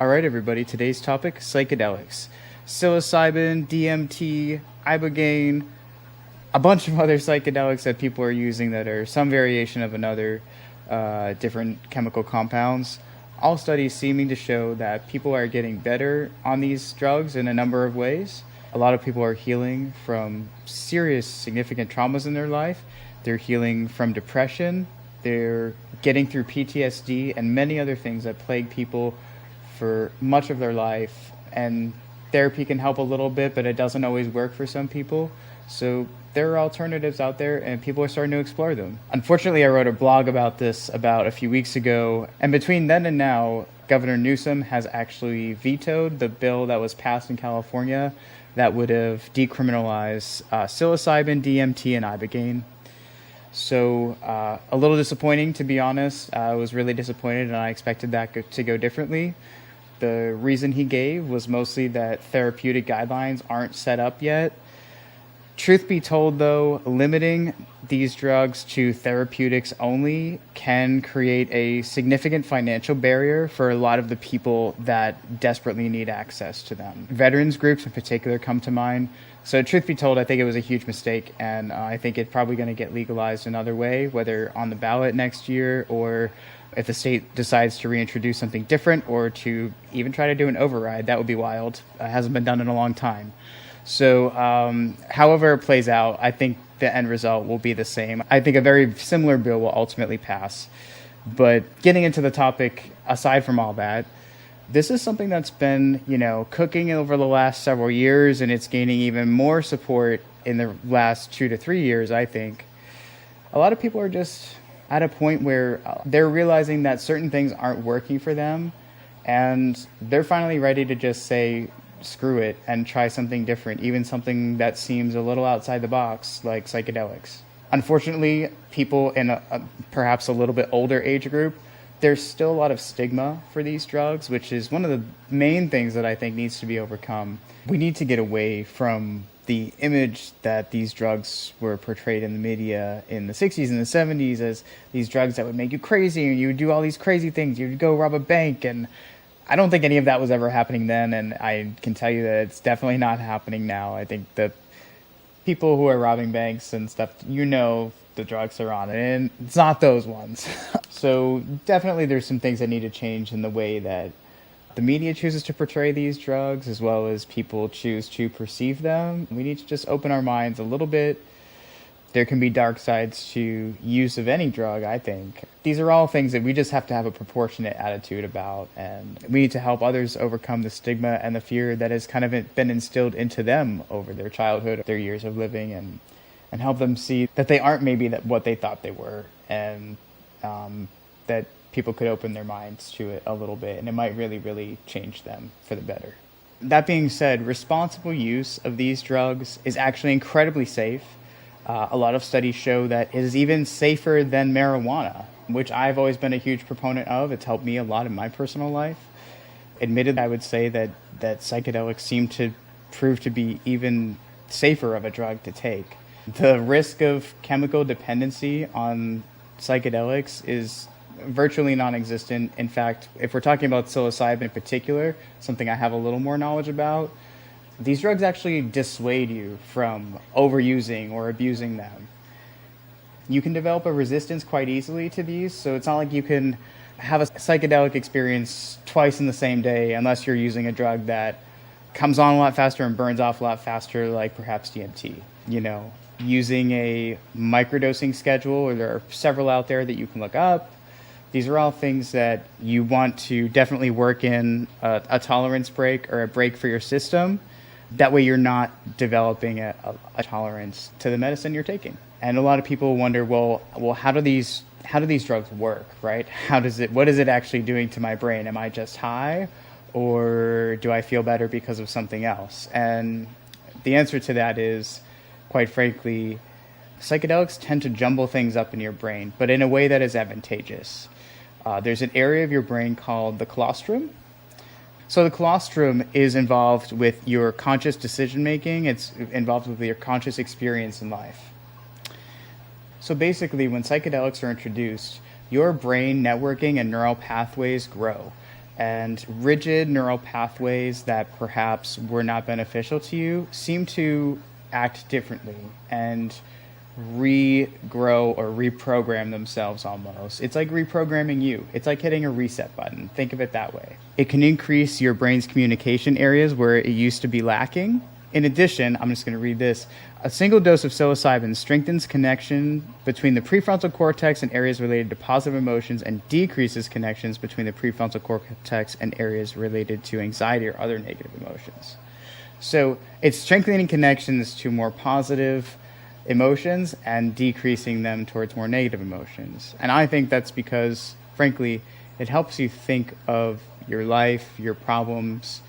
All right, everybody, today's topic, psychedelics. Psilocybin, DMT, ibogaine, a bunch of other psychedelics that people are using that are some variation of another, different chemical compounds. All studies seeming to show that people are getting better on these drugs in a number of ways. A lot of people are healing from serious, significant traumas in their life. They're healing from depression. They're getting through PTSD and many other things that plague people for much of their life. And therapy can help a little bit, but it doesn't always work for some people. So there are alternatives out there, and people are starting to explore them. Unfortunately, I wrote a blog about this about a few weeks ago, and between then and now, Governor Newsom has actually vetoed the bill that was passed in California that would have decriminalized psilocybin, DMT, and ibogaine. So a little disappointing, to be honest. I was really disappointed, and I expected that to go differently. The reason he gave was mostly that therapeutic guidelines aren't set up yet. Truth be told, though, limiting these drugs to therapeutics only can create a significant financial barrier for a lot of the people that desperately need access to them. Veterans groups in particular come to mind. So truth be told, I think it was a huge mistake, and I think it's probably going to get legalized another way, whether on the ballot next year or if the state decides to reintroduce something different or to even try to do an override. That would be wild. It hasn't been done in a long time. So however it plays out, I think the end result will be the same. I think a very similar bill will ultimately pass. But getting into the topic, aside from all that, this is something that's been, cooking over the last several years, and it's gaining even more support in the last 2 to 3 years, I think. A lot of people are just at a point where they're realizing that certain things aren't working for them, and they're finally ready to just say, screw it, and try something different, even something that seems a little outside the box, like psychedelics. Unfortunately, people in perhaps a little bit older age group, there's still a lot of stigma for these drugs, which is one of the main things that I think needs to be overcome. We need to get away from the image that these drugs were portrayed in the media in the 60s and the 70s as these drugs that would make you crazy, and you would do all these crazy things. You'd go rob a bank, and I don't think any of that was ever happening then, and I can tell you that it's definitely not happening now. I think the people who are robbing banks and stuff, the drugs are on, and it's not those ones. So definitely there's some things that need to change in the way that the media chooses to portray these drugs, as well as people choose to perceive them. We need to just open our minds a little bit. There can be dark sides to use of any drug, I think. These are all things that we just have to have a proportionate attitude about, and we need to help others overcome the stigma and the fear that has kind of been instilled into them over their childhood, their years of living, and help them see that they aren't maybe what they thought they were, and that people could open their minds to it a little bit, and it might really, really change them for the better. That being said, responsible use of these drugs is actually incredibly safe. A lot of studies show that it is even safer than marijuana, which I've always been a huge proponent of. It's helped me a lot in my personal life. Admittedly, I would say that psychedelics seem to prove to be even safer of a drug to take. The risk of chemical dependency on psychedelics is virtually non-existent. In fact, if we're talking about psilocybin in particular, something I have a little more knowledge about, these drugs actually dissuade you from overusing or abusing them. You can develop a resistance quite easily to these, so it's not like you can have a psychedelic experience twice in the same day unless you're using a drug that comes on a lot faster and burns off a lot faster, like perhaps DMT. Using a microdosing schedule, or there are several out there that you can look up. These are all things that you want to definitely work in a tolerance break or a break for your system. That way you're not developing a tolerance to the medicine you're taking. And a lot of people wonder, well, how do these drugs work, right? What is it actually doing to my brain? Am I just high, or do I feel better because of something else? And the answer to that is, quite frankly, psychedelics tend to jumble things up in your brain, but in a way that is advantageous. There's an area of your brain called the colostrum. So the colostrum is involved with your conscious decision-making. It's involved with your conscious experience in life. So basically, when psychedelics are introduced, your brain networking and neural pathways grow. and rigid neural pathways that perhaps were not beneficial to you seem to act differently and regrow or reprogram themselves almost. It's like reprogramming you. It's like hitting a reset button. Think of it that way. It can increase your brain's communication areas where it used to be lacking. In addition, I'm just going to read this. A single dose of psilocybin strengthens connection between the prefrontal cortex and areas related to positive emotions and decreases connections between the prefrontal cortex and areas related to anxiety or other negative emotions. So it's strengthening connections to more positive emotions and decreasing them towards more negative emotions. And I think that's because, frankly, it helps you think of your life, your problems,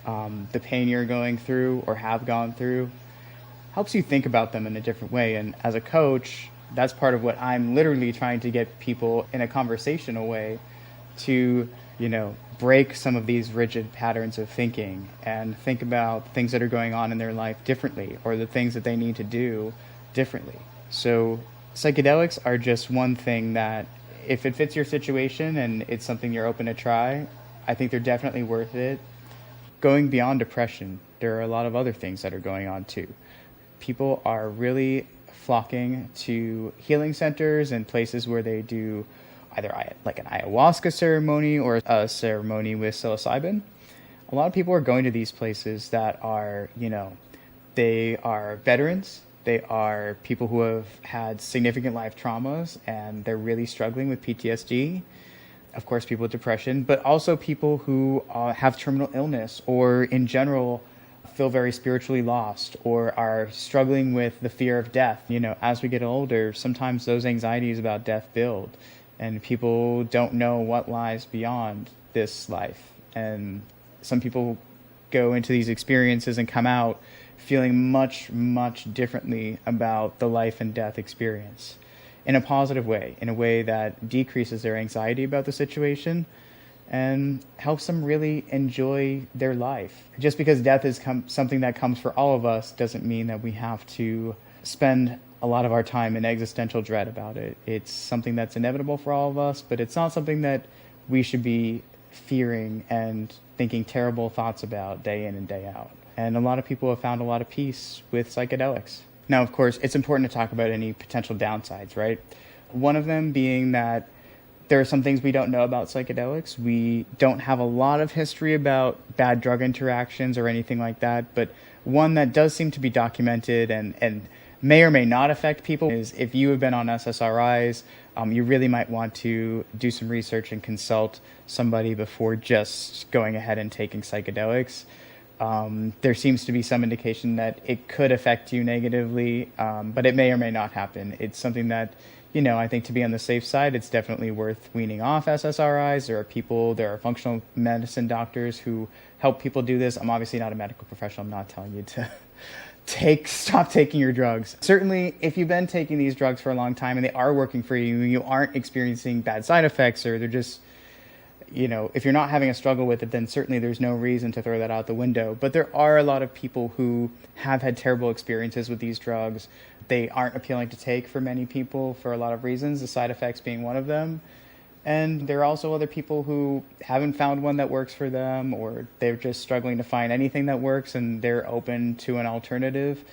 the pain you're going through or have gone through, helps you think about them in a different way. And as a coach, that's part of what I'm literally trying to get people in a conversational way to, break some of these rigid patterns of thinking and think about things that are going on in their life differently or the things that they need to do differently. So psychedelics are just one thing that if it fits your situation and it's something you're open to try, I think they're definitely worth it. Going beyond depression, there are a lot of other things that are going on too. People are really flocking to healing centers and places where they do either like an ayahuasca ceremony or a ceremony with psilocybin. A lot of people are going to these places that are, they are veterans. They are people who have had significant life traumas and they're really struggling with PTSD. Of course, people with depression, but also people who have terminal illness or in general feel very spiritually lost or are struggling with the fear of death. As we get older, sometimes those anxieties about death build and people don't know what lies beyond this life. And some people go into these experiences and come out feeling much, much differently about the life and death experience in a positive way, in a way that decreases their anxiety about the situation and helps them really enjoy their life. Just because death is something that comes for all of us doesn't mean that we have to spend a lot of our time in existential dread about it. It's something that's inevitable for all of us, but it's not something that we should be fearing and thinking terrible thoughts about day in and day out. And a lot of people have found a lot of peace with psychedelics. Now, of course, it's important to talk about any potential downsides, right? One of them being that there are some things we don't know about psychedelics. We don't have a lot of history about bad drug interactions or anything like that, but one that does seem to be documented and may or may not affect people is if you have been on SSRIs, you really might want to do some research and consult somebody before just going ahead and taking psychedelics. There seems to be some indication that it could affect you negatively, but it may or may not happen. It's something that, I think to be on the safe side, it's definitely worth weaning off SSRIs. There are functional medicine doctors who help people do this. I'm obviously not a medical professional. I'm not telling you to stop taking your drugs. Certainly, if you've been taking these drugs for a long time and they are working for you, you aren't experiencing bad side effects or they're just, if you're not having a struggle with it, then certainly there's no reason to throw that out the window. But there are a lot of people who have had terrible experiences with these drugs. They aren't appealing to take for many people for a lot of reasons, the side effects being one of them. And there are also other people who haven't found one that works for them, or they're just struggling to find anything that works and they're open to an alternative.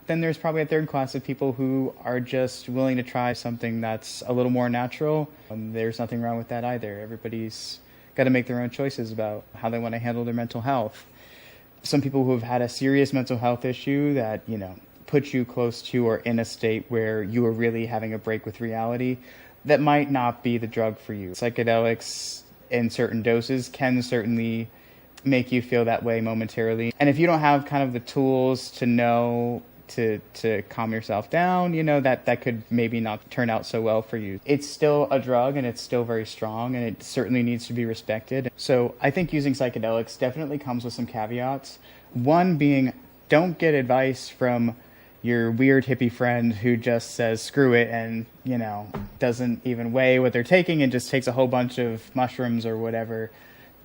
Then there's probably a third class of people who are just willing to try something that's a little more natural. There's nothing wrong with that either. Everybody's got to make their own choices about how they want to handle their mental health. Some people who have had a serious mental health issue that, puts you close to or in a state where you are really having a break with reality, that might not be the drug for you. Psychedelics in certain doses can certainly make you feel that way momentarily. And if you don't have kind of the tools to know to calm yourself down, that could maybe not turn out so well for you. It's still a drug and it's still very strong and it certainly needs to be respected. So I think using psychedelics definitely comes with some caveats. One being, don't get advice from your weird hippie friend who just says screw it and doesn't even weigh what they're taking and just takes a whole bunch of mushrooms or whatever.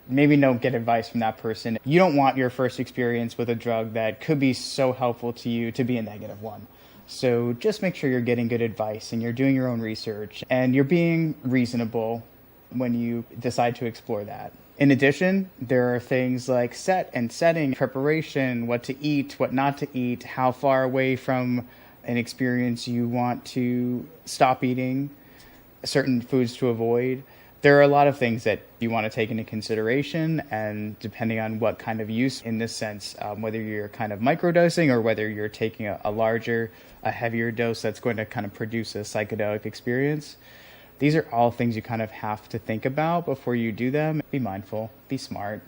Maybe don't get advice from that person. You don't want your first experience with a drug that could be so helpful to you to be a negative one. So just make sure you're getting good advice and you're doing your own research and you're being reasonable when you decide to explore that. In addition, there are things like set and setting, preparation, what to eat, what not to eat, how far away from an experience you want to stop eating, certain foods to avoid. There are a lot of things that you want to take into consideration, and depending on what kind of use in this sense, whether you're kind of microdosing or whether you're taking a larger, a heavier dose that's going to kind of produce a psychedelic experience, these are all things you kind of have to think about before you do them. Be mindful, be smart.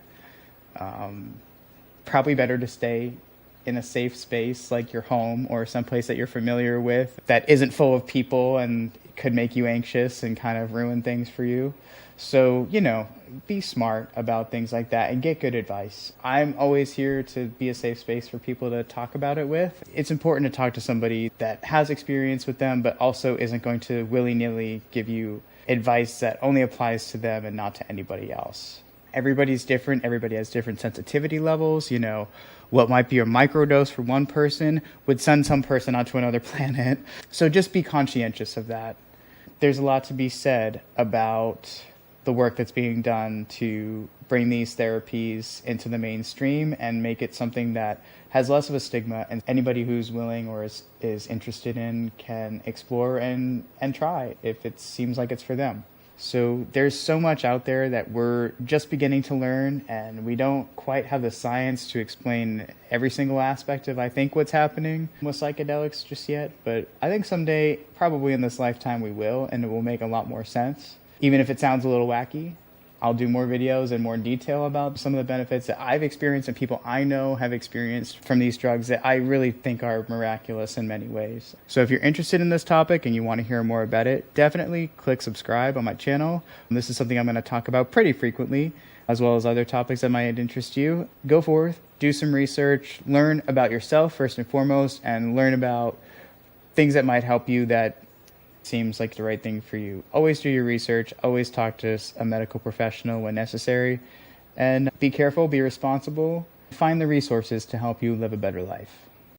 Probably better to stay in a safe space like your home or someplace that you're familiar with that isn't full of people and could make you anxious and kind of ruin things for you. So, be smart about things like that and get good advice. I'm always here to be a safe space for people to talk about it with. It's important to talk to somebody that has experience with them, but also isn't going to willy-nilly give you advice that only applies to them and not to anybody else. Everybody's different. Everybody has different sensitivity levels. What might be a microdose for one person would send some person onto another planet. So just be conscientious of that. There's a lot to be said about the work that's being done to bring these therapies into the mainstream and make it something that has less of a stigma, and anybody who's willing or is interested in can explore and try if it seems like it's for them. So there's so much out there that we're just beginning to learn, and we don't quite have the science to explain every single aspect of, I think, what's happening with psychedelics just yet. But I think someday, probably in this lifetime, we will, and it will make a lot more sense. Even if it sounds a little wacky, I'll do more videos and more detail about some of the benefits that I've experienced and people I know have experienced from these drugs that I really think are miraculous in many ways. So if you're interested in this topic and you want to hear more about it, definitely click subscribe on my channel. This is something I'm going to talk about pretty frequently, as well as other topics that might interest you. Go forth, do some research, learn about yourself first and foremost, and learn about things that might help you that seems like the right thing for you. Always do your research, always talk to a medical professional when necessary, and be careful, be responsible, find the resources to help you live a better life.